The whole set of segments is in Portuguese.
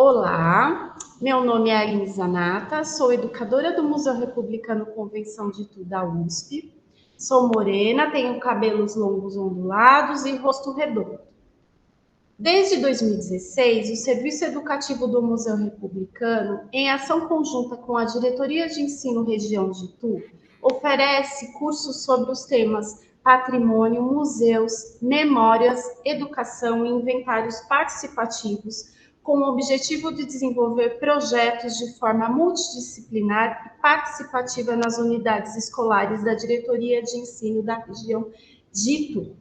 Olá, meu nome é Aline Zanata, sou educadora do Museu Republicano Convenção de Itu da USP. Sou morena, tenho cabelos longos ondulados e rosto redondo. Desde 2016, o Serviço Educativo do Museu Republicano, em ação conjunta com a Diretoria de Ensino Região de Itu, oferece cursos sobre os temas patrimônio, museus, memórias, educação e inventários participativos, com o objetivo de desenvolver projetos de forma multidisciplinar e participativa nas unidades escolares da Diretoria de Ensino da região de Itu.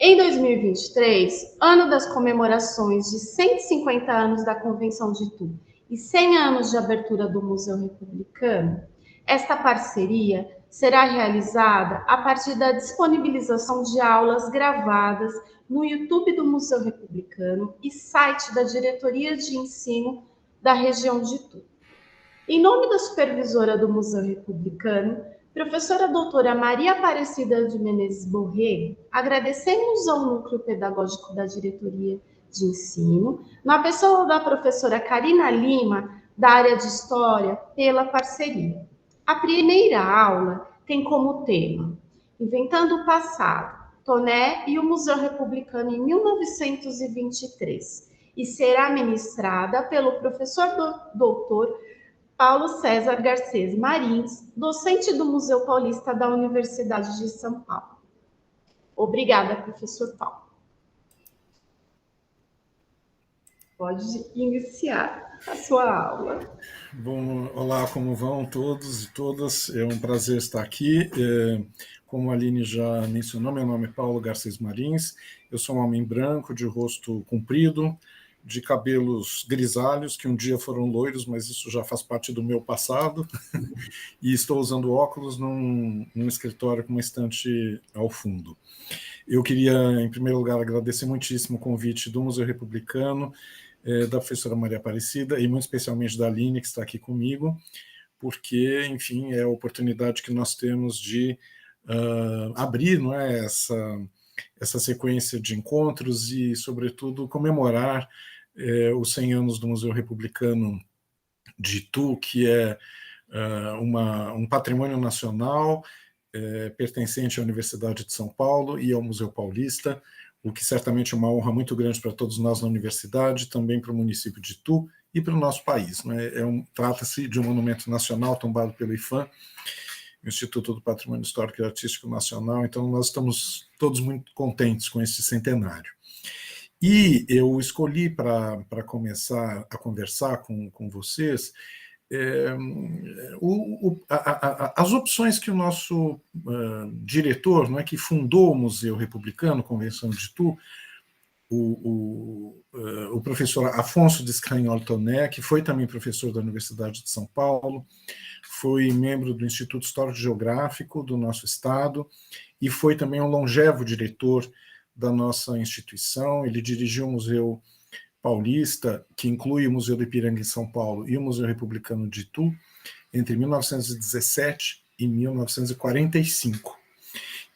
Em 2023, ano das comemorações de 150 anos da Convenção de Itu e 100 anos de abertura do Museu Republicano, esta parceria será realizada a partir da disponibilização de aulas gravadas no YouTube do Museu Republicano e site da Diretoria de Ensino da região de Itu. Em nome da supervisora do Museu Republicano, professora doutora Maria Aparecida de Menezes Borrego, agradecemos ao Núcleo Pedagógico da Diretoria de Ensino, na pessoa da professora Karina Lima, da área de História, pela parceria. A primeira aula tem como tema Inventando o Passado, Toné e o Museu Republicano em 1923, e será ministrada pelo professor doutor Paulo César Garcês Marins, docente do Museu Paulista da Universidade de São Paulo. Obrigada, professor Paulo. Pode iniciar a sua aula. Bom, olá, como vão todos e todas? É um prazer estar aqui. Como a Aline já mencionou, meu nome é Paulo Garcês Marins, eu sou um homem branco, de rosto comprido, de cabelos grisalhos, que um dia foram loiros, mas isso já faz parte do meu passado, e estou usando óculos num escritório com uma estante ao fundo. Eu queria, em primeiro lugar, agradecer muitíssimo o convite do Museu Republicano, da professora Maria Aparecida, e muito especialmente da Aline, que está aqui comigo, porque, enfim, é a oportunidade que nós temos de abrir, não é, essa sequência de encontros e, sobretudo, comemorar os 100 anos do Museu Republicano de Itu, que é um patrimônio nacional pertencente à Universidade de São Paulo e ao Museu Paulista, o que certamente é uma honra muito grande para todos nós na universidade, também para o município de Itu e para o nosso país. Né? Trata-se de um monumento nacional tombado pelo IPHAN, Instituto do Patrimônio Histórico e Artístico Nacional, então nós estamos todos muito contentes com esse centenário. E eu escolhi para começar a conversar com vocês as opções que o nosso diretor, não é, que fundou o Museu Republicano, Convenção de Itu, o professor Afonso de Scagnoli Toné, que foi também professor da Universidade de São Paulo, foi membro do Instituto Histórico Geográfico do nosso estado e foi também um longevo diretor da nossa instituição. Ele dirigiu o Museu Paulista, que inclui o Museu do Ipiranga em São Paulo e o Museu Republicano de Itu, entre 1917 e 1945.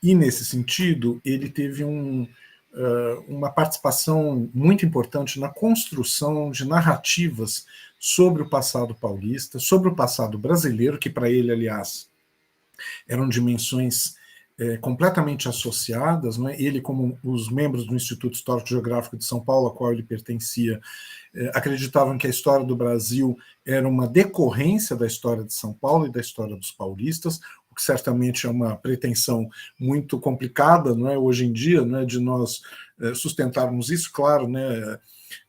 E, nesse sentido, ele teve uma participação muito importante na construção de narrativas sobre o passado paulista, sobre o passado brasileiro, que para ele, aliás, eram dimensões completamente associadas, não é? Ele, como os membros do Instituto Histórico Geográfico de São Paulo, a qual ele pertencia, acreditavam que a história do Brasil era uma decorrência da história de São Paulo e da história dos paulistas, o que certamente é uma pretensão muito complicada, não é, hoje em dia, não é, de nós sustentarmos isso. Claro, né,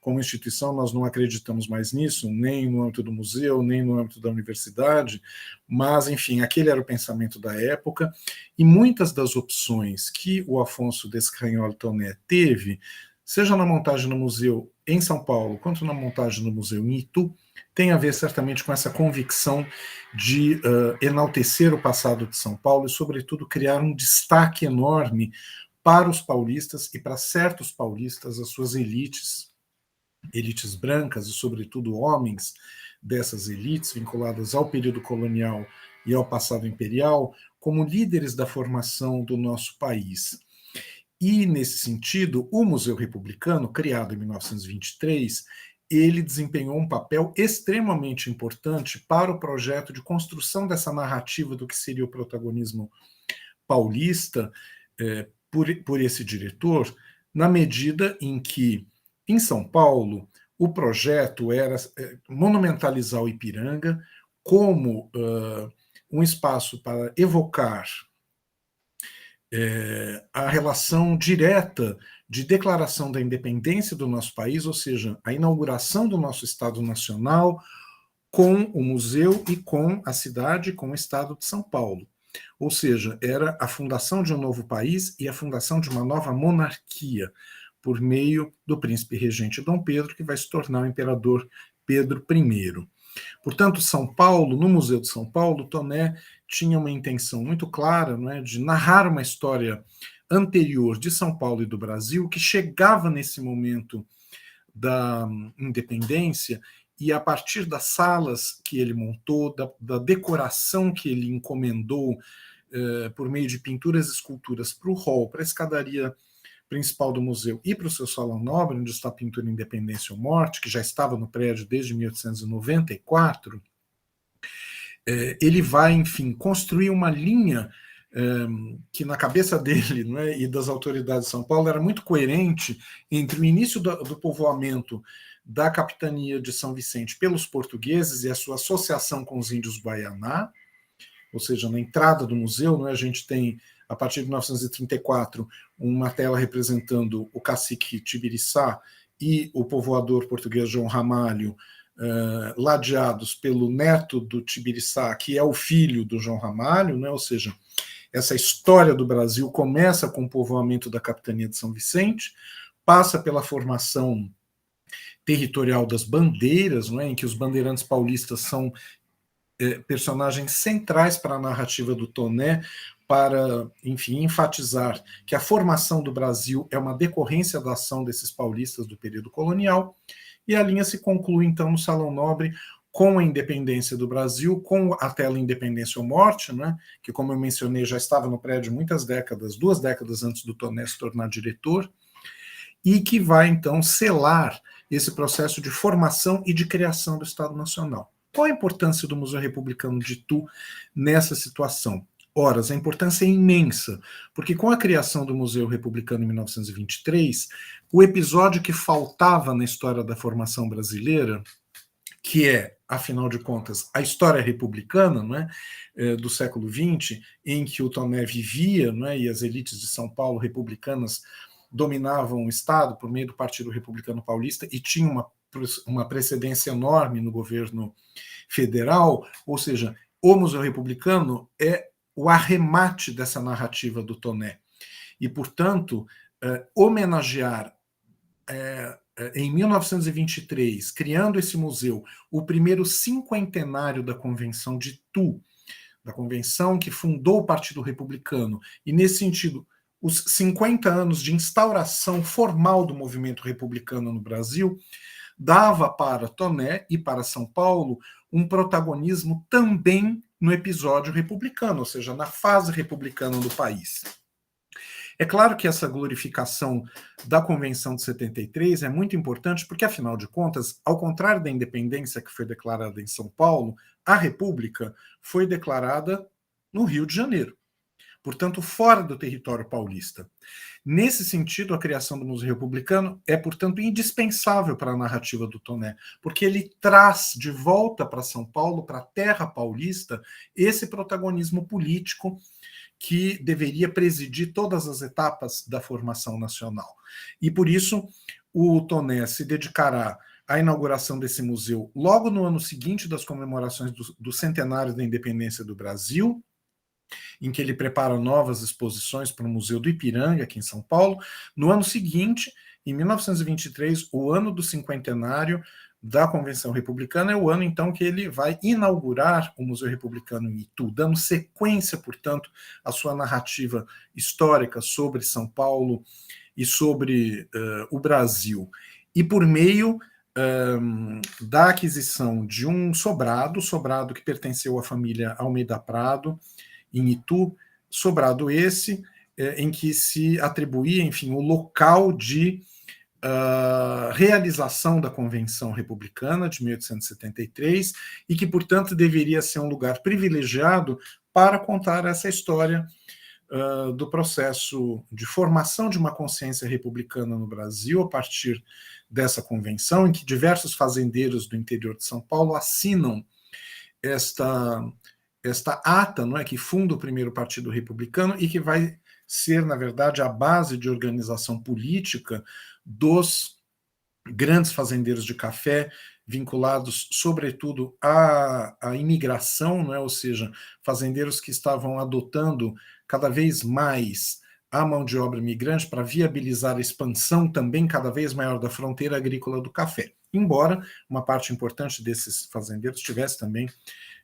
como instituição nós não acreditamos mais nisso, nem no âmbito do museu, nem no âmbito da universidade, mas, enfim, aquele era o pensamento da época, e muitas das opções que o Afonso de Scagnoli Toné teve, seja na montagem no museu em São Paulo, quanto na montagem no museu em Itu, tem a ver certamente com essa convicção de enaltecer o passado de São Paulo e, sobretudo, criar um destaque enorme para os paulistas e para certos paulistas, as suas elites brancas e, sobretudo, homens dessas elites vinculadas ao período colonial e ao passado imperial, como líderes da formação do nosso país. E, nesse sentido, o Museu Republicano, criado em 1923, ele desempenhou um papel extremamente importante para o projeto de construção dessa narrativa do que seria o protagonismo paulista por esse diretor, na medida em que, em São Paulo, o projeto era monumentalizar o Ipiranga como um espaço para evocar a relação direta de declaração da independência do nosso país, ou seja, a inauguração do nosso Estado Nacional com o museu e com a cidade, com o Estado de São Paulo. Ou seja, era a fundação de um novo país e a fundação de uma nova monarquia, por meio do príncipe regente Dom Pedro, que vai se tornar o imperador Pedro I. Portanto, São Paulo, no Museu de São Paulo, Toné tinha uma intenção muito clara, não é, de narrar uma história anterior de São Paulo e do Brasil, que chegava nesse momento da independência, e a partir das salas que ele montou, da decoração que ele encomendou por meio de pinturas e esculturas para o hall, para a escadaria principal do museu e para o seu salão nobre, onde está a pintura Independência ou Morte, que já estava no prédio desde 1894, ele vai, enfim, construir uma linha que na cabeça dele, né, e das autoridades de São Paulo era muito coerente entre o início do povoamento da capitania de São Vicente pelos portugueses e a sua associação com os índios Guaianá, ou seja, na entrada do museu, né, a gente tem, a partir de 1934, uma tela representando o cacique Tibiriçá e o povoador português João Ramalho, ladeados pelo neto do Tibiriçá, que é o filho do João Ramalho, né, ou seja, essa história do Brasil começa com o povoamento da capitania de São Vicente, passa pela formação territorial das bandeiras, não é, em que os bandeirantes paulistas são personagens centrais para a narrativa do Toné, para, enfim, enfatizar que a formação do Brasil é uma decorrência da ação desses paulistas do período colonial, e a linha se conclui, então, no Salão Nobre, com a independência do Brasil, com a tela Independência ou Morte, né, que, como eu mencionei, já estava no prédio muitas décadas, 2 décadas antes do Toné se tornar diretor, e que vai, então, selar esse processo de formação e de criação do Estado Nacional. Qual a importância do Museu Republicano de Itu nessa situação? Ora, a importância é imensa, porque com a criação do Museu Republicano em 1923, o episódio que faltava na história da formação brasileira, que é, afinal de contas, a história republicana, não é, do século XX, em que o Toné vivia, não é, e as elites de São Paulo republicanas dominavam o Estado por meio do Partido Republicano Paulista e tinham uma precedência enorme no governo federal, ou seja, o Museu Republicano é o arremate dessa narrativa do Toné. E, portanto, homenagear em 1923, criando esse museu, o primeiro cinquentenário da Convenção de Itu, da convenção que fundou o Partido Republicano, e, nesse sentido, os 50 anos de instauração formal do movimento republicano no Brasil, dava para Toné e para São Paulo um protagonismo também no episódio republicano, ou seja, na fase republicana do país. É claro que essa glorificação da Convenção de 73 é muito importante porque, afinal de contas, ao contrário da independência que foi declarada em São Paulo, a República foi declarada no Rio de Janeiro, portanto, fora do território paulista. Nesse sentido, a criação do Museu Republicano é, portanto, indispensável para a narrativa do Toné, porque ele traz de volta para São Paulo, para a terra paulista, esse protagonismo político que deveria presidir todas as etapas da formação nacional. E, por isso, o Toné se dedicará à inauguração desse museu logo no ano seguinte das comemorações do centenário da independência do Brasil, em que ele prepara novas exposições para o Museu do Ipiranga, aqui em São Paulo. No ano seguinte, em 1923, o ano do cinquentenário da Convenção Republicana, é o ano, então, que ele vai inaugurar o Museu Republicano em Itu, dando sequência, portanto, à sua narrativa histórica sobre São Paulo e sobre o Brasil. E por meio da aquisição de um sobrado que pertenceu à família Almeida Prado, em Itu, sobrado esse em que se atribuía, enfim, o local de realização da Convenção Republicana de 1873 e que, portanto, deveria ser um lugar privilegiado para contar essa história do processo de formação de uma consciência republicana no Brasil, a partir dessa convenção, em que diversos fazendeiros do interior de São Paulo assinam esta ata, não é, que funda o primeiro partido republicano e que vai ser, na verdade, a base de organização política dos grandes fazendeiros de café, vinculados, sobretudo, à imigração, não é? Ou seja, fazendeiros que estavam adotando cada vez mais a mão de obra imigrante para viabilizar a expansão também cada vez maior da fronteira agrícola do café. Embora uma parte importante desses fazendeiros tivesse também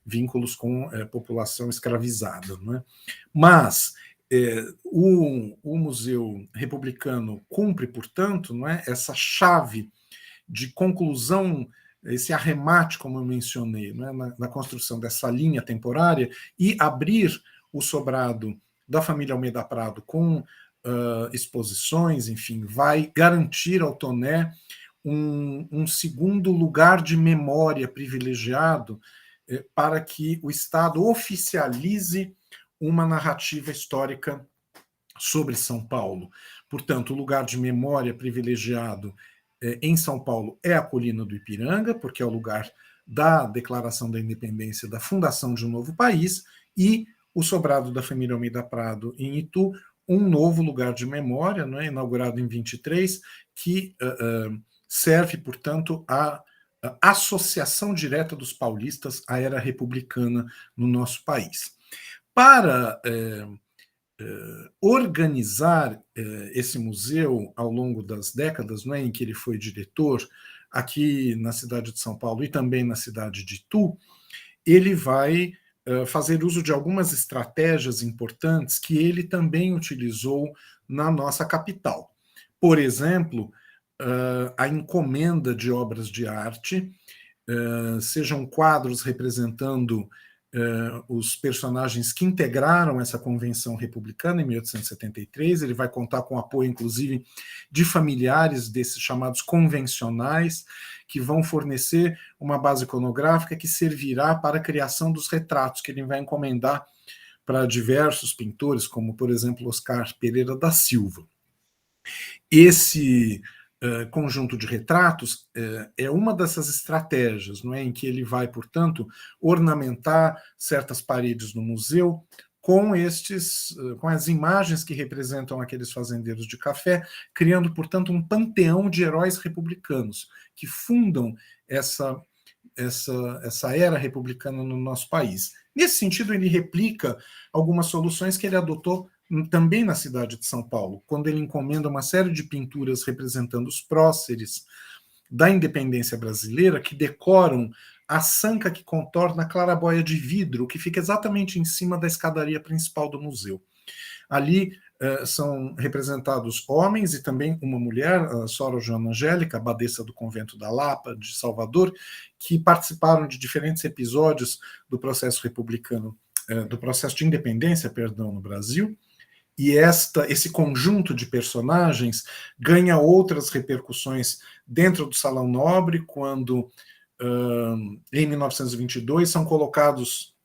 vínculos com a população escravizada, não é? Mas o Museu Republicano cumpre, portanto, não é, essa chave de conclusão, esse arremate, como eu mencionei, não é, na construção dessa linha temporária, e abrir o sobrado da família Almeida Prado com exposições, enfim, vai garantir ao Toné um segundo lugar de memória privilegiado para que o Estado oficialize uma narrativa histórica sobre São Paulo. Portanto, o lugar de memória privilegiado em São Paulo é a Colina do Ipiranga, porque é o lugar da Declaração da Independência, da fundação de um novo país, e o sobrado da família Almeida Prado em Itu, um novo lugar de memória, não é, inaugurado em 23, que serve, portanto, à associação direta dos paulistas à era republicana no nosso país. Para organizar esse museu ao longo das décadas, né, em que ele foi diretor, aqui na cidade de São Paulo e também na cidade de Itu, ele vai fazer uso de algumas estratégias importantes que ele também utilizou na nossa capital. Por exemplo, a encomenda de obras de arte, sejam quadros representando os personagens que integraram essa convenção republicana em 1873. Ele vai contar com o apoio, inclusive, de familiares desses chamados convencionais, que vão fornecer uma base iconográfica que servirá para a criação dos retratos que ele vai encomendar para diversos pintores, como, por exemplo, Oscar Pereira da Silva. Esse conjunto de retratos é uma dessas estratégias, não é, em que ele vai, portanto, ornamentar certas paredes no museu com as imagens que representam aqueles fazendeiros de café, criando, portanto, um panteão de heróis republicanos que fundam essa era republicana no nosso país. Nesse sentido, ele replica algumas soluções que ele adotou também na cidade de São Paulo, quando ele encomenda uma série de pinturas representando os próceres da independência brasileira, que decoram a sanca que contorna a clarabóia de vidro, que fica exatamente em cima da escadaria principal do museu. Ali são representados homens e também uma mulher, a Sora Joana Angélica, abadesa do convento da Lapa, de Salvador, que participaram de diferentes episódios do processo republicano, do processo de independência, perdão, no Brasil. E esse conjunto de personagens ganha outras repercussões dentro do Salão Nobre, quando, em 1922, são colocados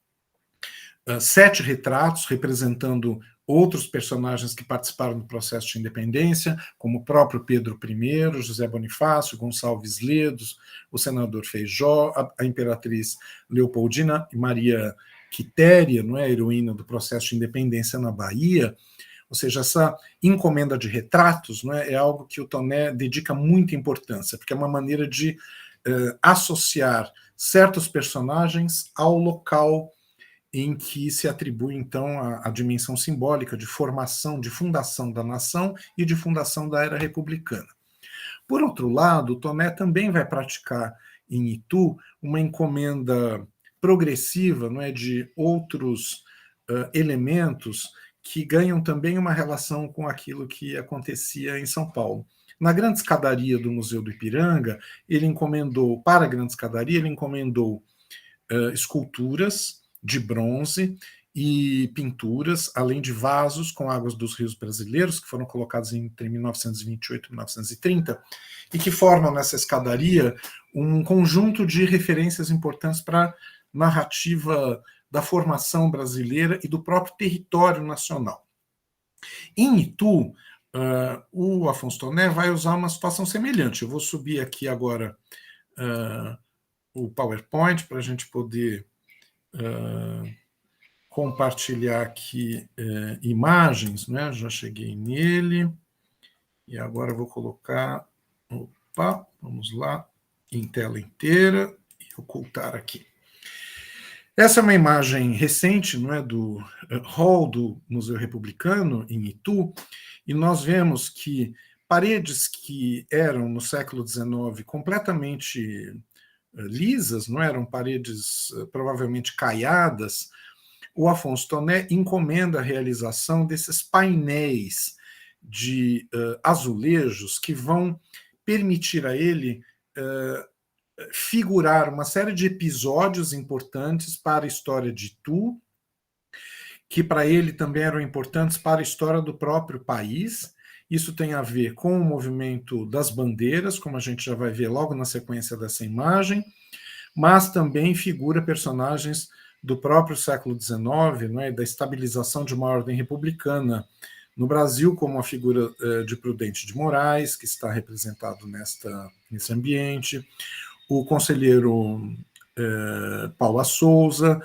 7 retratos representando outros personagens que participaram do processo de independência, como o próprio Pedro I, José Bonifácio, Gonçalves Ledos, o senador Feijó, a imperatriz Leopoldina e Maria Quitéria, não é, a heroína do processo de independência na Bahia. Ou seja, essa encomenda de retratos, não é algo que o Toné dedica muita importância, porque é uma maneira de associar certos personagens ao local em que se atribui, então, a dimensão simbólica de formação, de fundação da nação e de fundação da era republicana. Por outro lado, o Toné também vai praticar em Itu uma encomenda progressiva, não é, de outros elementos que ganham também uma relação com aquilo que acontecia em São Paulo. Na grande escadaria do Museu do Ipiranga, para a grande escadaria, ele encomendou esculturas de bronze e pinturas, além de vasos com águas dos rios brasileiros, que foram colocados entre 1928 e 1930, e que formam nessa escadaria um conjunto de referências importantes para a narrativa da formação brasileira e do próprio território nacional. Em Itu, o Afonso Toné vai usar uma situação semelhante. Eu vou subir aqui agora o PowerPoint para a gente poder compartilhar aqui imagens, né? Já cheguei nele. E agora eu vou colocar, vamos lá, em tela inteira e ocultar aqui. Essa é uma imagem recente, não é, do hall do Museu Republicano, em Itu, e nós vemos que paredes que eram, no século XIX, completamente lisas, não eram paredes provavelmente caiadas, o Afonso Toné encomenda a realização desses painéis de azulejos que vão permitir a ele figurar uma série de episódios importantes para a história de Itu, que para ele também eram importantes para a história do próprio país. Isso tem a ver com o movimento das bandeiras, como a gente já vai ver logo na sequência dessa imagem, mas também figura personagens do próprio século XIX, né, da estabilização de uma ordem republicana no Brasil, como a figura de Prudente de Moraes, que está representado nesse ambiente, o conselheiro Paula Souza,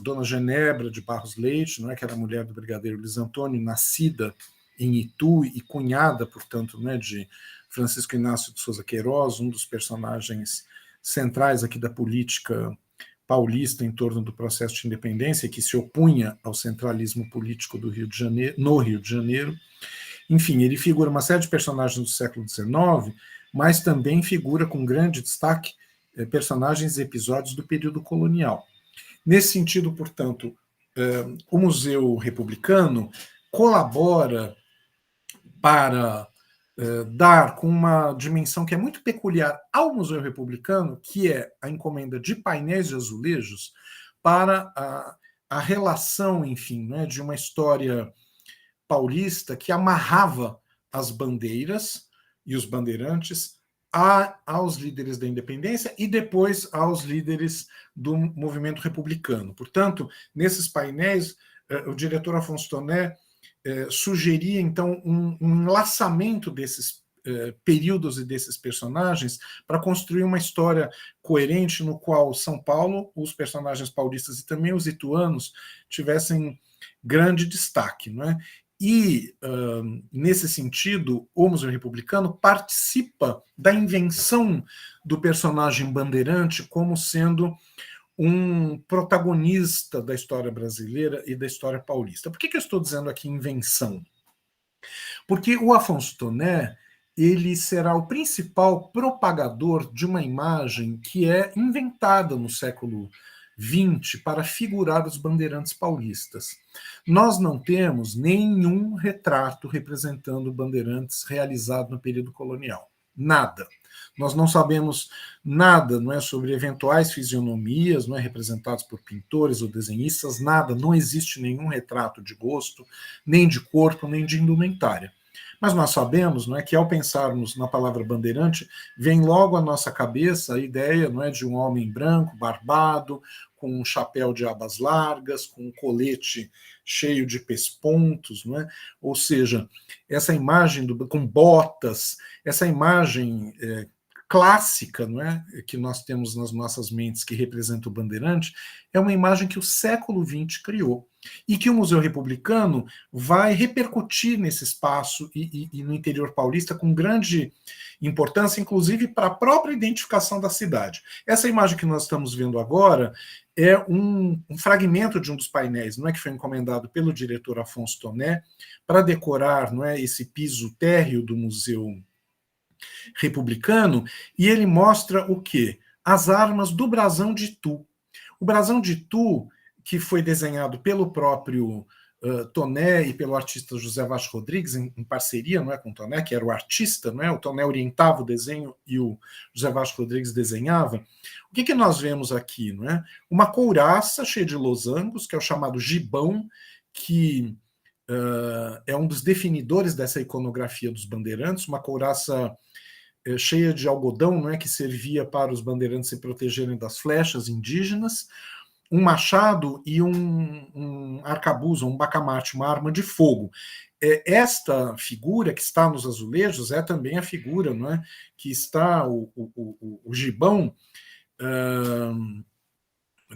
Dona Genebra de Barros Leite, não é, que era mulher do brigadeiro Luiz Antônio, nascida em Itu e cunhada, portanto, né, de Francisco Inácio de Souza Queiroz, um dos personagens centrais aqui da política paulista em torno do processo de independência, que se opunha ao centralismo político do Rio de Janeiro, no Rio de Janeiro. Enfim, ele figura uma série de personagens do século XIX, mas também figura com grande destaque personagens e episódios do período colonial. Nesse sentido, portanto, o Museu Republicano colabora para dar com uma dimensão que é muito peculiar ao Museu Republicano, que é a encomenda de painéis de azulejos para a relação, enfim, né, de uma história paulista que amarrava as bandeiras e os bandeirantes aos líderes da independência e depois aos líderes do movimento republicano. Portanto, nesses painéis, o diretor Afonso Toné sugeria, então, um enlaçamento desses períodos e desses personagens para construir uma história coerente no qual São Paulo, os personagens paulistas e também os ituanos tivessem grande destaque, não é? E, nesse sentido, o Museu Republicano participa da invenção do personagem bandeirante como sendo um protagonista da história brasileira e da história paulista. Por que eu estou dizendo aqui invenção? Porque o Afonso Toné ele será o principal propagador de uma imagem que é inventada no século XX para figurar os bandeirantes paulistas. Nós não temos nenhum retrato representando bandeirantes realizado no período colonial. Nada. Nós não sabemos nada, não é, sobre eventuais fisionomias, não é, representadas por pintores ou desenhistas, nada, não existe nenhum retrato de gosto, nem de corpo, nem de indumentária. Mas nós sabemos, não é, que ao pensarmos na palavra bandeirante, vem logo à nossa cabeça a ideia, não é, de um homem branco, barbado, com um chapéu de abas largas, com um colete cheio de pespontos, não é? Ou seja, essa imagem com botas, essa imagem clássica, não é, que nós temos nas nossas mentes que representa o bandeirante, é uma imagem que o século XX criou e que o Museu Republicano vai repercutir nesse espaço e no interior paulista com grande importância, inclusive para a própria identificação da cidade. Essa imagem que nós estamos vendo agora é um fragmento de um dos painéis, não é, que foi encomendado pelo diretor Afonso Toné para decorar, não é, esse piso térreo do Museu Republicano, e ele mostra o quê? As armas do brasão de Itu. O brasão de Itu, que foi desenhado pelo próprio Toné e pelo artista José Vaz Rodrigues, em parceria, não é, com o Toné, que era o artista, não é? O Toné orientava o desenho e o José Vaz Rodrigues desenhava. O que nós vemos aqui? Não é? Uma couraça cheia de losangos, que é o chamado gibão, que é um dos definidores dessa iconografia dos bandeirantes, uma couraça cheia de algodão, não é, que servia para os bandeirantes se protegerem das flechas indígenas, um machado e um arcabuz, um bacamarte, uma arma de fogo. Esta figura que está nos azulejos é também a figura, não é, que está o gibão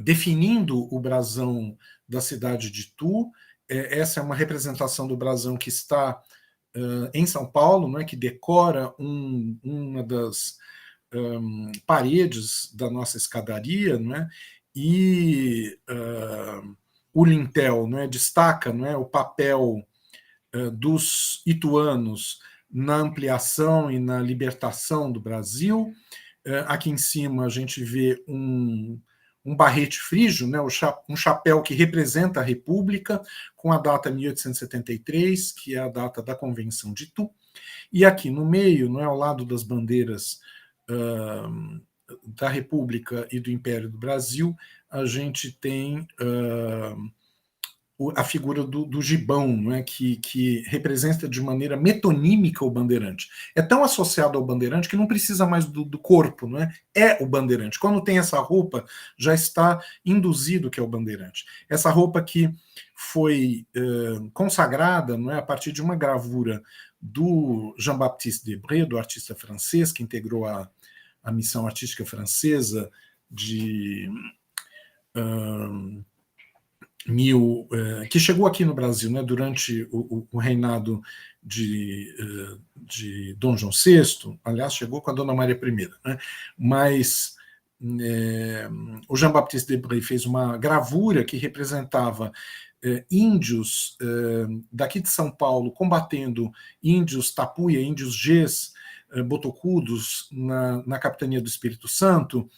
definindo o brasão da cidade de Itu. Essa é uma representação do brasão que está em São Paulo, não é, que decora uma das paredes da nossa escadaria, não é? E o lintel, não é, destaca, não é, o papel dos ituanos na ampliação e na libertação do Brasil. Aqui em cima a gente vê um barrete frígio, né, um chapéu que representa a República, com a data 1873, que é a data da Convenção de Itu. E aqui no meio, não é, ao lado das bandeiras da República e do Império do Brasil, a gente tem a figura do gibão, não é? Que representa de maneira metonímica o bandeirante. É tão associado ao bandeirante que não precisa mais do corpo, não é? É o bandeirante. Quando tem essa roupa, já está induzido que é o bandeirante. Essa roupa que foi consagrada, não é, a partir de uma gravura do Jean-Baptiste Debré, do artista francês, que integrou a missão artística francesa de que chegou aqui no Brasil, né, durante o reinado de Dom João VI, aliás, chegou com a Dona Maria I, né, mas o Jean-Baptiste Debré fez uma gravura que representava índios daqui de São Paulo combatendo índios tapuia, índios Gês, botocudos na capitania do Espírito Santo.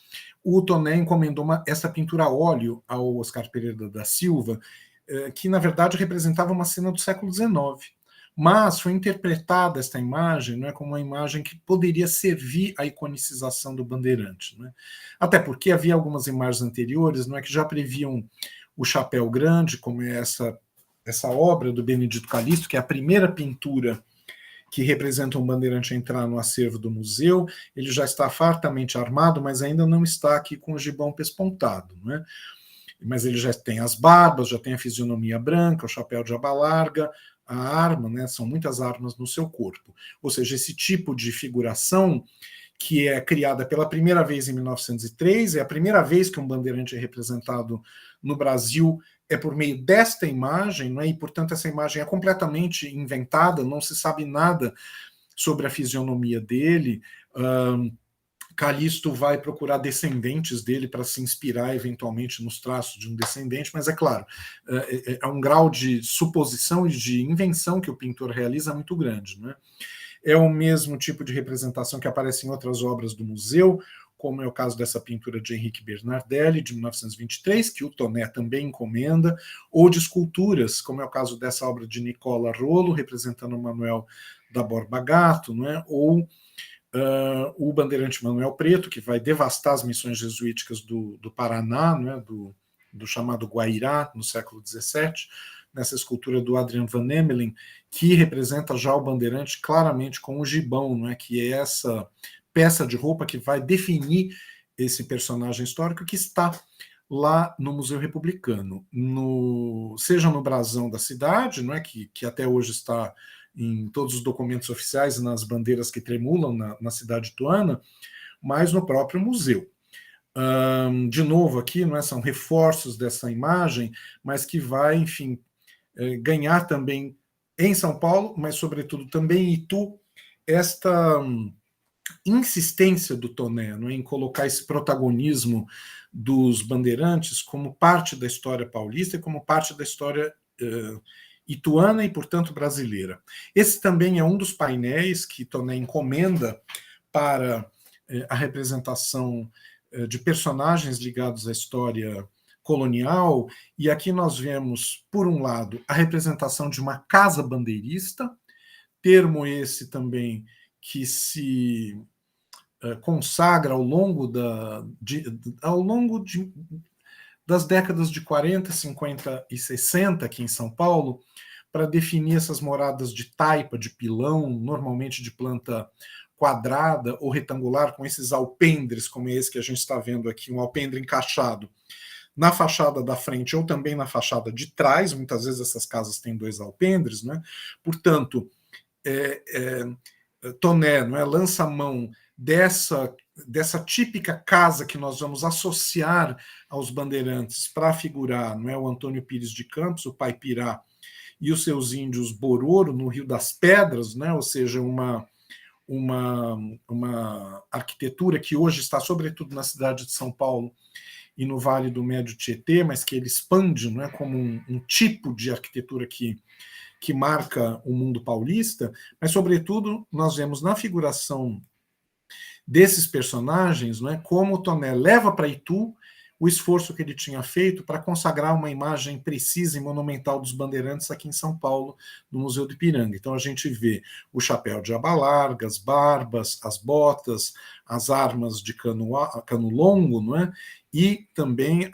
O Toné encomendou essa pintura a óleo ao Oscar Pereira da Silva, que na verdade representava uma cena do século XIX. Mas foi interpretada esta imagem, não é, como uma imagem que poderia servir à iconicização do bandeirante. Não é? Até porque havia algumas imagens anteriores, não é, que já previam o chapéu grande, como é essa obra do Benedito Calixto, que é a primeira pintura que representa um bandeirante a entrar no acervo do museu. Ele já está fartamente armado, mas ainda não está aqui com o gibão pespontado, né? Mas ele já tem as barbas, já tem a fisionomia branca, o chapéu de aba larga, a arma, né? São muitas armas no seu corpo. Ou seja, esse tipo de figuração que é criada pela primeira vez em 1903, é a primeira vez que um bandeirante é representado no Brasil, é por meio desta imagem, né? E, portanto, essa imagem é completamente inventada, não se sabe nada sobre a fisionomia dele. Calixto vai procurar descendentes dele para se inspirar, eventualmente, nos traços de um descendente, mas, é claro, é um grau de suposição e de invenção que o pintor realiza muito grande, né? É o mesmo tipo de representação que aparece em outras obras do museu, como é o caso dessa pintura de Henrique Bernardelli, de 1923, que o Toné também encomenda, ou de esculturas, como é o caso dessa obra de Nicola Rolo, representando o Manuel da Borba Gato, não é? Ou o bandeirante Manuel Preto, que vai devastar as missões jesuíticas do Paraná, não é? do chamado Guairá, no século XVII, nessa escultura do Adrian Van Emelen, que representa já o bandeirante claramente com o gibão, não é? Que é essa peça de roupa que vai definir esse personagem histórico que está lá no Museu Republicano, seja no brasão da cidade, não é? que até hoje está em todos os documentos oficiais e nas bandeiras que tremulam na cidade ituana, mas no próprio museu. De novo aqui, não é? São reforços dessa imagem, mas que vai, enfim, ganhar também em São Paulo, mas sobretudo também em Itu, esta insistência do Toné, não é, em colocar esse protagonismo dos bandeirantes como parte da história paulista e como parte da história ituana e, portanto, brasileira. Esse também é um dos painéis que Toné encomenda para a representação de personagens ligados à história colonial, e aqui nós vemos, por um lado, a representação de uma casa bandeirista, termo esse também que se consagra ao longo das décadas de 40, 50 e 60 aqui em São Paulo, para definir essas moradas de taipa, de pilão, normalmente de planta quadrada ou retangular, com esses alpendres, como esse que a gente está vendo aqui, um alpendre encaixado na fachada da frente ou também na fachada de trás. Muitas vezes essas casas têm 2 alpendres, né? Portanto, Toné, não é, lança a mão dessa típica casa que nós vamos associar aos bandeirantes para figurar, não é, o Antônio Pires de Campos, o Pai Pirá, e os seus índios Bororo, no Rio das Pedras, né, ou seja, uma arquitetura que hoje está sobretudo na cidade de São Paulo e no Vale do Médio Tietê, mas que ele expande, não é, como um tipo de arquitetura que marca o mundo paulista, mas, sobretudo, nós vemos na figuração desses personagens, não é, como o Toné leva para Itu o esforço que ele tinha feito para consagrar uma imagem precisa e monumental dos bandeirantes aqui em São Paulo, no Museu do Ipiranga. Então a gente vê o chapéu de aba larga, as barbas, as botas, as armas de cano longo, não é? E também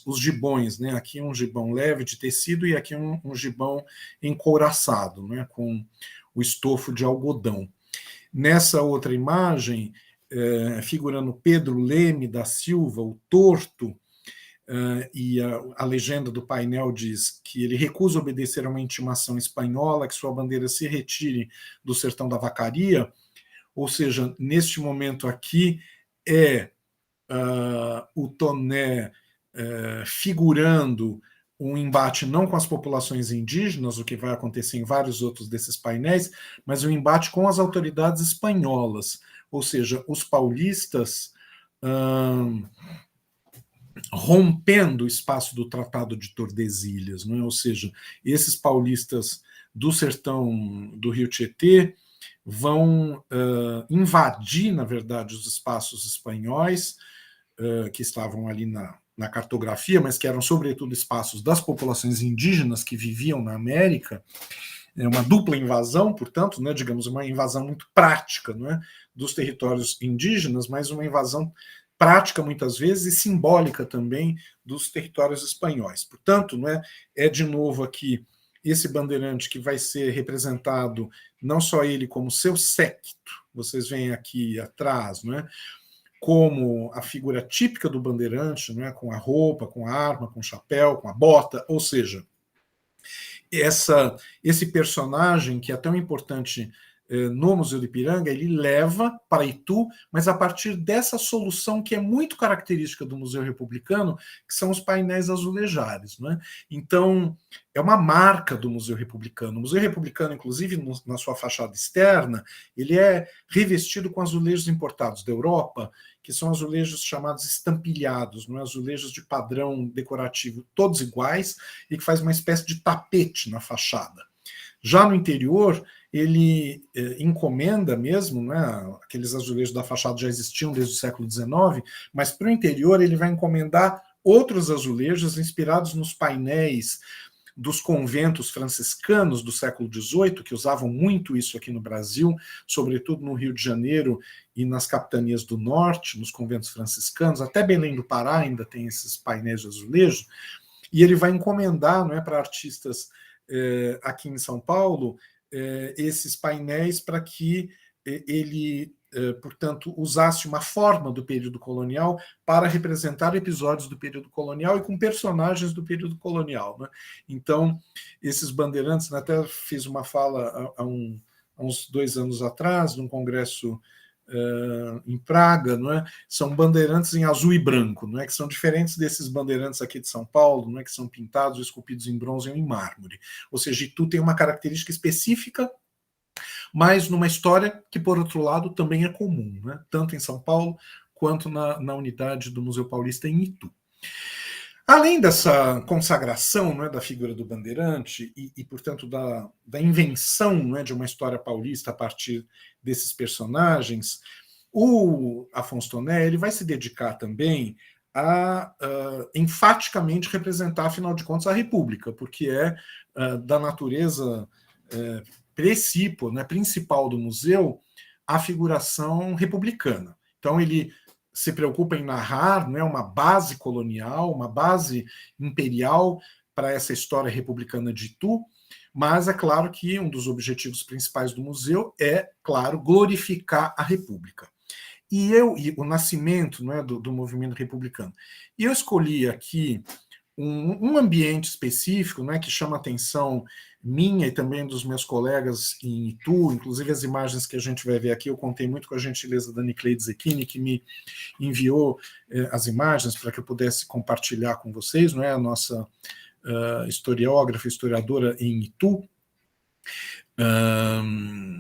os gibões, né? Aqui um gibão leve de tecido e aqui um gibão encouraçado, né? Com o estofo de algodão. Nessa outra imagem, figurando Pedro Leme da Silva, o torto, e a legenda do painel diz que ele recusa obedecer a uma intimação espanhola, que sua bandeira se retire do sertão da Vacaria. Ou seja, neste momento aqui o Toné figurando um embate não com as populações indígenas, o que vai acontecer em vários outros desses painéis, mas um embate com as autoridades espanholas, ou seja, os paulistas rompendo o espaço do Tratado de Tordesilhas, não é? Ou seja, esses paulistas do sertão do Rio Tietê vão invadir, na verdade, os espaços espanhóis que estavam ali na cartografia, mas que eram, sobretudo, espaços das populações indígenas que viviam na América. É uma dupla invasão, portanto, né, digamos, uma invasão muito prática, não é, dos territórios indígenas, mas uma invasão prática, muitas vezes, e simbólica também dos territórios espanhóis. Portanto, não é de novo aqui esse bandeirante que vai ser representado, não só ele como seu séquito, vocês veem aqui atrás, não é, como a figura típica do bandeirante, não é, com a roupa, com a arma, com o chapéu, com a bota, ou seja, esse personagem que é tão importante no Museu do Ipiranga, ele leva para Itu, mas a partir dessa solução que é muito característica do Museu Republicano, que são os painéis azulejares, né? Então, é uma marca do Museu Republicano. O Museu Republicano, inclusive, na sua fachada externa, ele é revestido com azulejos importados da Europa, que são azulejos chamados estampilhados, não é? Azulejos de padrão decorativo, todos iguais, e que faz uma espécie de tapete na fachada. Já no interior, ele encomenda mesmo, né, aqueles azulejos da fachada já existiam desde o século XIX, mas para o interior ele vai encomendar outros azulejos inspirados nos painéis dos conventos franciscanos do século XVIII, que usavam muito isso aqui no Brasil, sobretudo no Rio de Janeiro e nas capitanias do norte, nos conventos franciscanos, até Belém do Pará ainda tem esses painéis de azulejo, e ele vai encomendar, não é, para artistas aqui em São Paulo, esses painéis para que ele, portanto, usasse uma forma do período colonial para representar episódios do período colonial e com personagens do período colonial, né? Então, esses bandeirantes, né, até fiz uma fala há uns 2 anos atrás, num congresso em Praga, não é? São bandeirantes em azul e branco, não é? Que são diferentes desses bandeirantes aqui de São Paulo, não é? Que são pintados e esculpidos em bronze ou em mármore. Ou seja, Itu tem uma característica específica, mas numa história que, por outro lado, também é comum, né? Tanto em São Paulo quanto na unidade do Museu Paulista em Itu. Além dessa consagração, não é, da figura do bandeirante e portanto, da invenção, não é, de uma história paulista a partir desses personagens, o Afonso Toné ele vai se dedicar também a enfaticamente representar, afinal de contas, a República, porque é da natureza principal do museu a figuração republicana. Então, ele se preocupa em narrar, né, uma base colonial, uma base imperial para essa história republicana de Itu, mas é claro que um dos objetivos principais do museu é, claro, glorificar a República. E o nascimento, né, do movimento republicano. E eu escolhi aqui um ambiente específico, né, que chama a atenção minha e também dos meus colegas em Itu, inclusive as imagens que a gente vai ver aqui, eu contei muito com a gentileza da Nicleide Zecchini, que me enviou as imagens para que eu pudesse compartilhar com vocês, não é? A nossa historiógrafa, historiadora em Itu,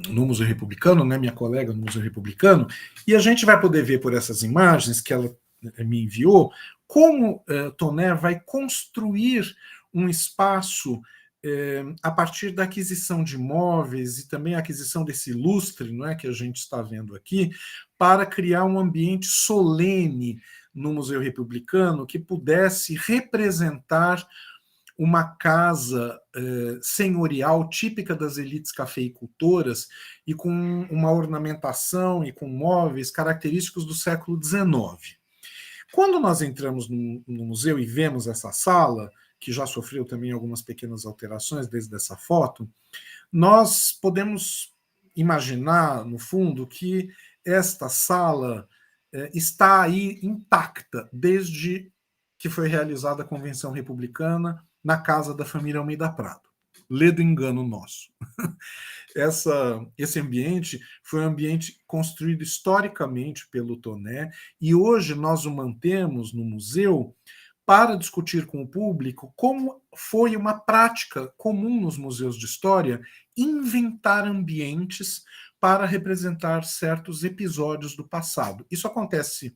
no Museu Republicano, né, minha colega no Museu Republicano, e a gente vai poder ver por essas imagens que ela me enviou, como Toné vai construir um espaço a partir da aquisição de imóveis e também a aquisição desse lustre, não é, que a gente está vendo aqui, para criar um ambiente solene no Museu Republicano que pudesse representar uma casa senhorial típica das elites cafeicultoras e com uma ornamentação e com móveis característicos do século XIX. Quando nós entramos no museu e vemos essa sala, que já sofreu também algumas pequenas alterações desde essa foto, nós podemos imaginar, no fundo, que esta sala está aí intacta desde que foi realizada a Convenção Republicana na casa da família Almeida Prado. Lê do engano nosso. Esse ambiente foi um ambiente construído historicamente pelo Toné e hoje nós o mantemos no museu para discutir com o público como foi uma prática comum nos museus de história inventar ambientes para representar certos episódios do passado. Isso acontece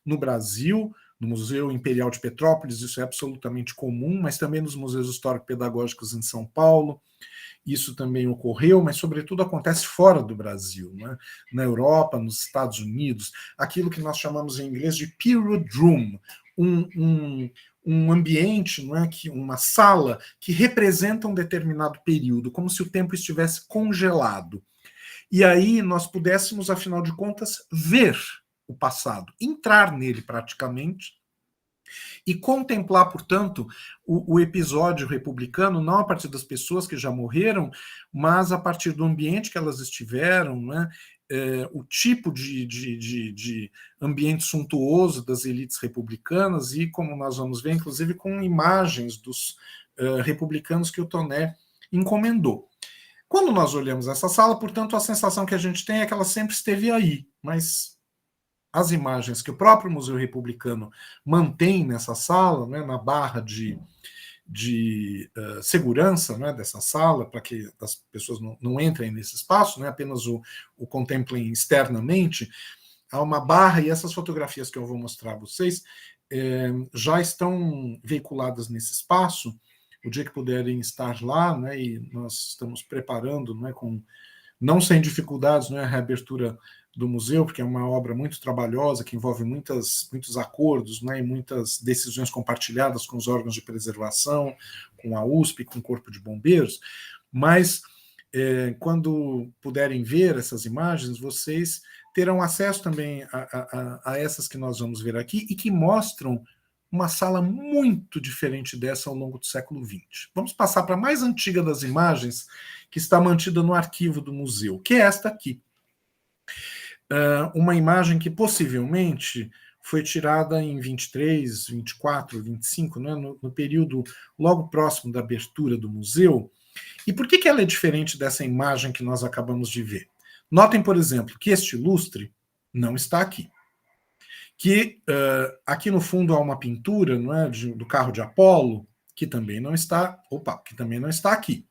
no Brasil, no Museu Imperial de Petrópolis, isso é absolutamente comum, mas também nos museus histórico-pedagógicos em São Paulo, isso também ocorreu, mas sobretudo acontece fora do Brasil, né? Na Europa, nos Estados Unidos, aquilo que nós chamamos em inglês de period room, um ambiente, não é, que uma sala que representa um determinado período, como se o tempo estivesse congelado. E aí nós pudéssemos, afinal de contas, ver o passado, entrar nele praticamente, e contemplar, portanto, o episódio republicano, não a partir das pessoas que já morreram, mas a partir do ambiente que elas estiveram, né? O tipo de ambiente suntuoso das elites republicanas e, como nós vamos ver, inclusive com imagens dos republicanos que o Toné encomendou. Quando nós olhamos essa sala, portanto, a sensação que a gente tem é que ela sempre esteve aí, mas as imagens que o próprio Museu Republicano mantém nessa sala, né, na barra de segurança, né, dessa sala, para que as pessoas não entrem nesse espaço, né, apenas o contemplem externamente, há uma barra, e essas fotografias que eu vou mostrar a vocês já estão veiculadas nesse espaço. O dia que puderem estar lá, né, e nós estamos preparando, né, não sem dificuldades, não é, a reabertura do museu, porque é uma obra muito trabalhosa, que envolve muitos acordos, né, e muitas decisões compartilhadas com os órgãos de preservação, com a USP, com o Corpo de Bombeiros, mas quando puderem ver essas imagens, vocês terão acesso também a essas que nós vamos ver aqui, e que mostram uma sala muito diferente dessa ao longo do século XX. Vamos passar para a mais antiga das imagens, que está mantida no arquivo do museu, que é esta aqui. Uma imagem que possivelmente foi tirada em 23, 24, 25, né, no período logo próximo da abertura do museu. E por que ela é diferente dessa imagem que nós acabamos de ver? Notem, por exemplo, que este lustre não está aqui. Que aqui no fundo há uma pintura, não é, do carro de Apolo, que também não está aqui.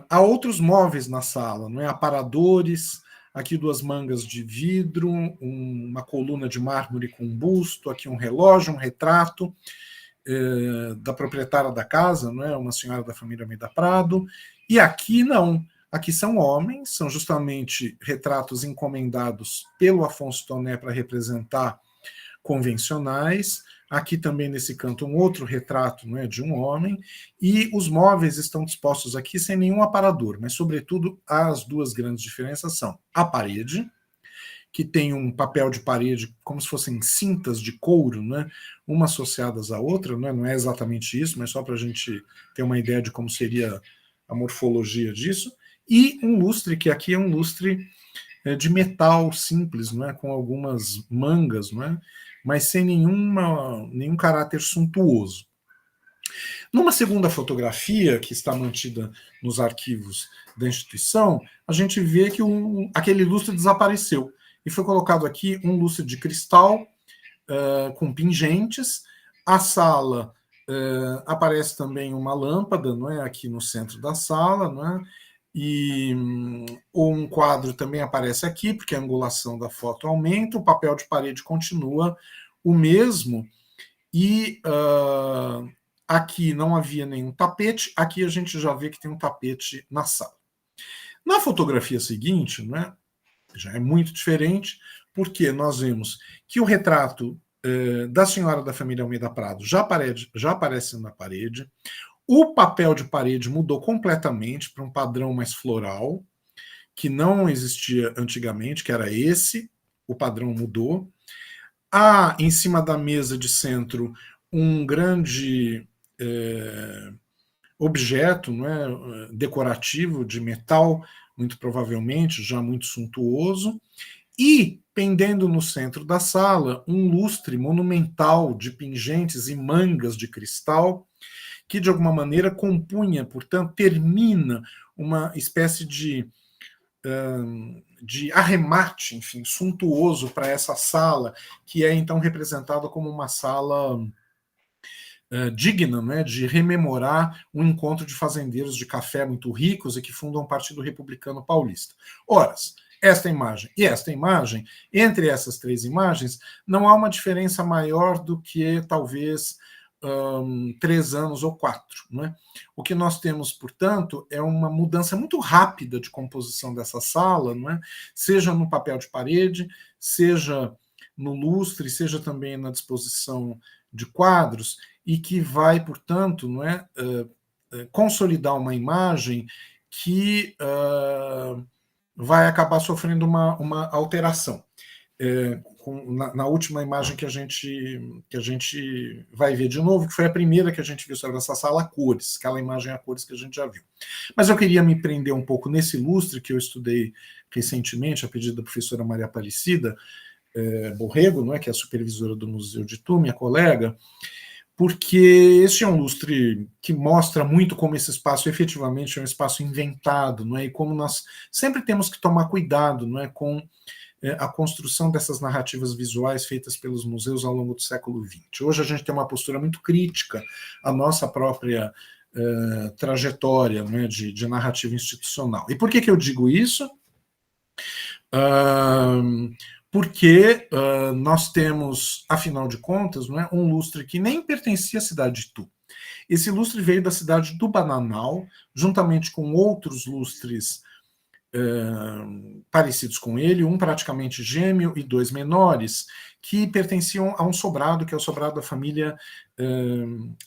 Há outros móveis na sala, não é? Aparadores, aqui 2 mangas de vidro, uma coluna de mármore com um busto, aqui um relógio, um retrato da proprietária da casa, não é? Uma senhora da família Almeida Prado, e aqui não. Aqui são homens, são justamente retratos encomendados pelo Afonso Toné para representar convencionais. Aqui também nesse canto um outro retrato, não é, de um homem, e os móveis estão dispostos aqui sem nenhum aparador, mas sobretudo as duas grandes diferenças são a parede, que tem um papel de parede como se fossem cintas de couro, né, uma associadas à outra, né, não é exatamente isso, mas só para a gente ter uma ideia de como seria a morfologia disso, e um lustre, que aqui é um lustre de metal simples, não é, com algumas mangas, não é, mas sem nenhum caráter suntuoso. Numa segunda fotografia, que está mantida nos arquivos da instituição, a gente vê que aquele lustre desapareceu. E foi colocado aqui um lustre de cristal com pingentes. A sala aparece também uma lâmpada, não é, aqui no centro da sala, não é? E um quadro também aparece aqui, porque a angulação da foto aumenta, o papel de parede continua o mesmo, e aqui não havia nenhum tapete, aqui a gente já vê que tem um tapete na sala. Na fotografia seguinte, né, já é muito diferente, porque nós vemos que o retrato da senhora da família Almeida Prado já aparece na parede, o papel de parede mudou completamente para um padrão mais floral, que não existia antigamente, que era esse, o padrão mudou. Há em cima da mesa de centro um grande objeto, não é, decorativo de metal, muito provavelmente, já muito suntuoso, e pendendo no centro da sala um lustre monumental de pingentes e mangas de cristal, que de alguma maneira compunha, portanto, termina uma espécie de arremate, enfim, suntuoso para essa sala, que é então representada como uma sala digna, né, de rememorar um encontro de fazendeiros de café muito ricos e que fundam o Partido Republicano Paulista. Ora, esta imagem e esta imagem, entre essas três imagens, não há uma diferença maior do que talvez 3 anos ou 4. Não é? O que nós temos, portanto, é uma mudança muito rápida de composição dessa sala, não é? Seja no papel de parede, seja no lustre, seja também na disposição de quadros, e que vai, portanto, não é, consolidar uma imagem que vai acabar sofrendo uma alteração. Na última imagem que a gente vai ver de novo, que foi a primeira que a gente viu sobre essa sala, a cores, aquela imagem a cores que a gente já viu. Mas eu queria me prender um pouco nesse lustre que eu estudei recentemente, a pedido da professora Maria Aparecida Borrego, não é, que é a supervisora do Museu de Itu, minha colega, porque este é um lustre que mostra muito como esse espaço efetivamente é um espaço inventado, não é, e como nós sempre temos que tomar cuidado, não é, com a construção dessas narrativas visuais feitas pelos museus ao longo do século XX. Hoje a gente tem uma postura muito crítica à nossa própria trajetória, né, de narrativa institucional. E por que eu digo isso? Porque nós temos, afinal de contas, não é, um lustre que nem pertencia à cidade de Itu. Esse lustre veio da cidade do Bananal, juntamente com outros lustres parecidos com ele, um praticamente gêmeo e 2 menores, que pertenciam a um sobrado, que é o sobrado da família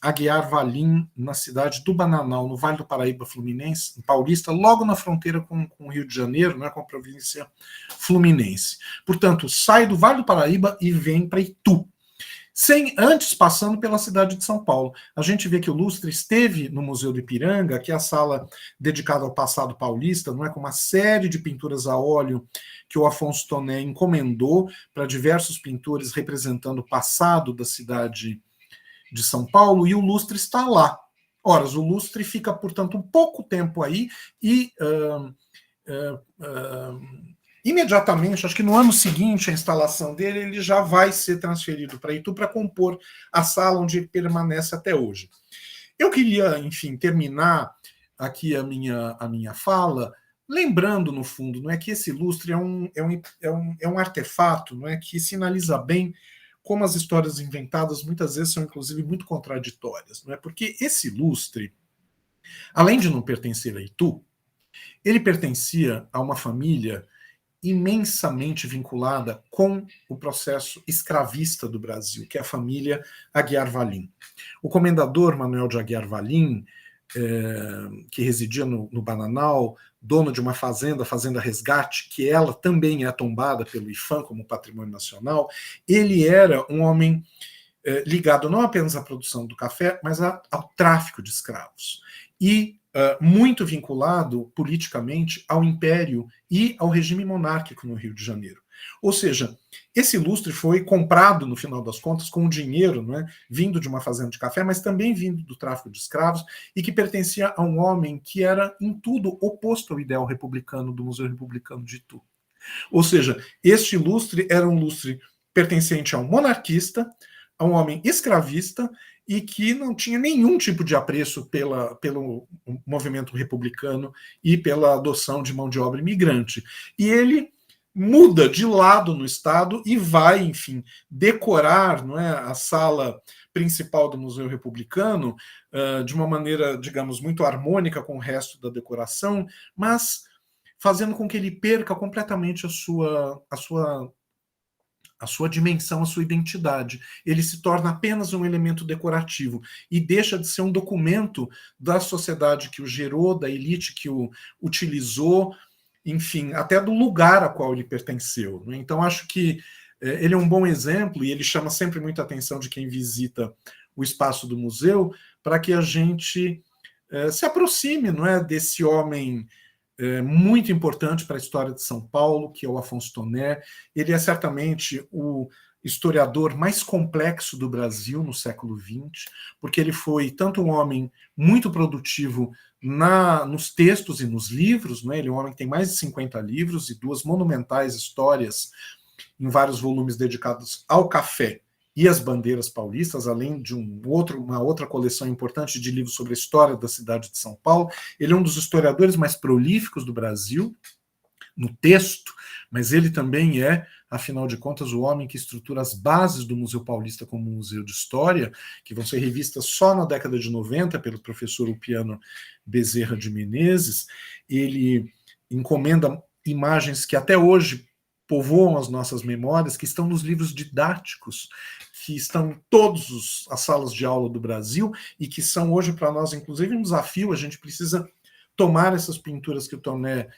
Aguiar Valim, na cidade do Bananal, no Vale do Paraíba Fluminense, paulista, logo na fronteira com o Rio de Janeiro, né, com a província fluminense. Portanto, sai do Vale do Paraíba e vem para Itu, antes passando pela cidade de São Paulo. A gente vê que o lustre esteve no Museu do Ipiranga, que é a sala dedicada ao passado paulista, não é, com uma série de pinturas a óleo que o Afonso Toné encomendou para diversos pintores representando o passado da cidade de São Paulo, e o lustre está lá. Ora, o lustre fica, portanto, um pouco tempo aí e imediatamente, acho que no ano seguinte, a instalação dele, ele já vai ser transferido para Itu para compor a sala onde ele permanece até hoje. Eu queria, enfim, terminar aqui a minha fala, lembrando, no fundo, não é, que esse lustre é um artefato, não é, que sinaliza bem como as histórias inventadas muitas vezes são, inclusive, muito contraditórias. Não é? Porque esse lustre, além de não pertencer a Itu, ele pertencia a uma família imensamente vinculada com o processo escravista do Brasil, que é a família Aguiar Valim. O comendador Manuel de Aguiar Valim, que residia no Bananal, dono de uma fazenda, Fazenda Resgate, que ela também é tombada pelo IPHAN como patrimônio nacional, ele era um homem ligado não apenas à produção do café, mas ao tráfico de escravos. E muito vinculado politicamente ao Império e ao regime monárquico no Rio de Janeiro. Ou seja, esse lustre foi comprado, no final das contas, com dinheiro, não é, vindo de uma fazenda de café, mas também vindo do tráfico de escravos, e que pertencia a um homem que era, em tudo, oposto ao ideal republicano do Museu Republicano de Itu. Ou seja, este lustre era um lustre pertencente a um monarquista, a um homem escravista, e que não tinha nenhum tipo de apreço pelo movimento republicano e pela adoção de mão de obra imigrante. E ele muda de lado no Estado e vai, enfim, decorar, não é, a sala principal do Museu Republicano de uma maneira, digamos, muito harmônica com o resto da decoração, mas fazendo com que ele perca completamente a sua dimensão, a sua identidade. Ele se torna apenas um elemento decorativo e deixa de ser um documento da sociedade que o gerou, da elite que o utilizou, enfim, até do lugar a qual ele pertenceu. Então, acho que ele é um bom exemplo e ele chama sempre muita atenção de quem visita o espaço do museu para que a gente se aproxime, não é, desse homem muito importante para a história de São Paulo, que é o Afonso Toné. Ele é certamente o historiador mais complexo do Brasil no século XX, porque ele foi tanto um homem muito produtivo nos textos e nos livros, né? Ele é um homem que tem mais de 50 livros e 2 monumentais histórias em vários volumes dedicados ao café e às bandeiras paulistas, além de uma outra coleção importante de livros sobre a história da cidade de São Paulo. Ele é um dos historiadores mais prolíficos do Brasil, no texto, mas ele também é, afinal de contas, o homem que estrutura as bases do Museu Paulista como museu de história, que vão ser revistas só na década de 90 pelo professor Ulpiano Bezerra de Menezes. Ele encomenda imagens que até hoje povoam as nossas memórias, que estão nos livros didáticos, que estão em todas as salas de aula do Brasil e que são hoje para nós, inclusive, um desafio. A gente precisa tomar essas pinturas que o Toné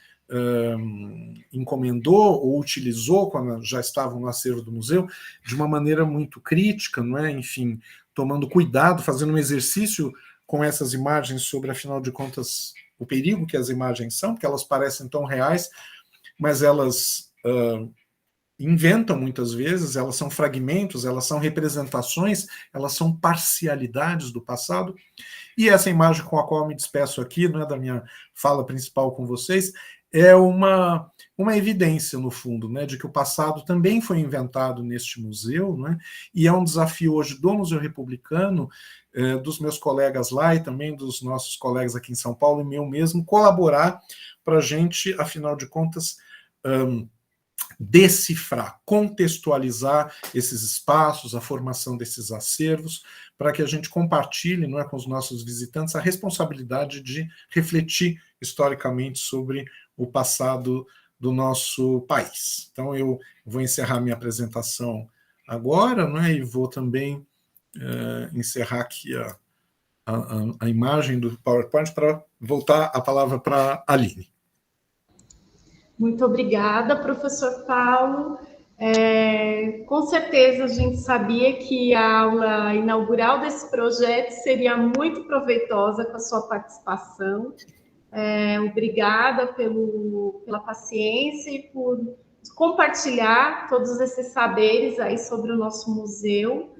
encomendou ou utilizou quando já estavam no acervo do museu, de uma maneira muito crítica, não é? Enfim, tomando cuidado, fazendo um exercício com essas imagens sobre, afinal de contas, o perigo que as imagens são, porque elas parecem tão reais, mas elas inventam muitas vezes, elas são fragmentos, elas são representações, elas são parcialidades do passado. E essa imagem com a qual eu me despeço aqui, não é da minha fala principal com vocês, é uma evidência, no fundo, né, de que o passado também foi inventado neste museu, né, e é um desafio hoje do Museu Republicano, dos meus colegas lá e também dos nossos colegas aqui em São Paulo e meu mesmo, colaborar para a gente, afinal de contas, decifrar, contextualizar esses espaços, a formação desses acervos, para que a gente compartilhe, não é, com os nossos visitantes a responsabilidade de refletir historicamente sobre o passado do nosso país. Então, eu vou encerrar minha apresentação agora, não é, e vou também encerrar aqui a imagem do PowerPoint para voltar a palavra para a Aline. Muito obrigada, professor Paulo. Com certeza a gente sabia que a aula inaugural desse projeto seria muito proveitosa com a sua participação. Obrigada pela paciência e por compartilhar todos esses saberes aí sobre o nosso museu.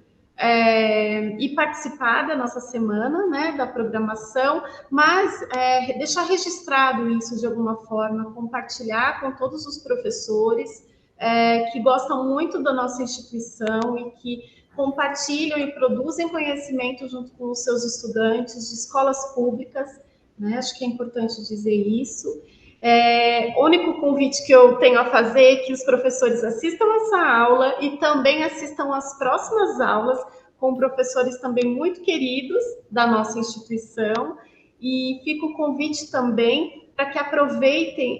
E participar da nossa semana, né, da programação, mas deixar registrado isso de alguma forma, compartilhar com todos os professores que gostam muito da nossa instituição e que compartilham e produzem conhecimento junto com os seus estudantes de escolas públicas, né? Acho que é importante dizer isso. O único convite que eu tenho a fazer é que os professores assistam essa aula e também assistam às próximas aulas com professores também muito queridos da nossa instituição, e fica o convite também para que aproveitem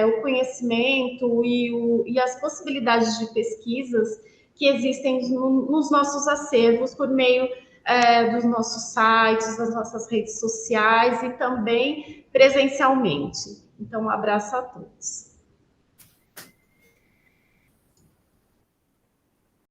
o conhecimento e as possibilidades de pesquisas que existem nos nossos acervos por meio dos nossos sites, das nossas redes sociais e também presencialmente. Então, um abraço a todos.